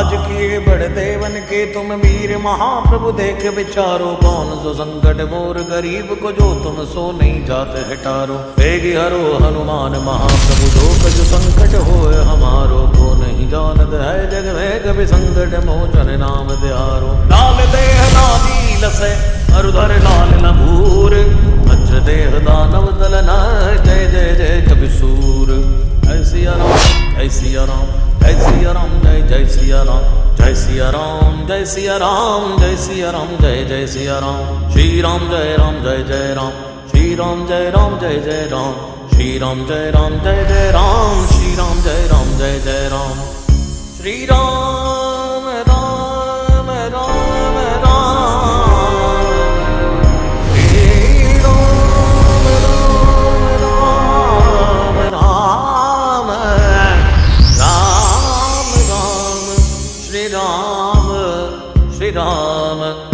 आज किए बड़े देवन के तुम वीर महाप्रभु देख विचारो, कौन सो संकट मोर गरीब को जो तुम सो नहीं जाते हटारो। वेगी हरो हनुमान महाप्रभु जो कछु संकट होए हमारो, को नहीं जानत है जग में कभी संकट मोचन नाम दिहारो। लाल देह लाली लसै अरुधर लाल नभूर, वज्र देह दानव दलन जय जय जय कवि सूर। जय सिया राम जय सिया राम जय सिया राम जय जय सिया राम जय सिया राम जय सिया राम जय सिया राम जय जय सिया राम। श्री राम जय जय राम, श्री राम जय जय राम, श्री राम जय जय राम, श्री राम जय जय राम। श्री राम राम राम राम, श्री राम राम राम राम, राम राम श्री राम श्री राम।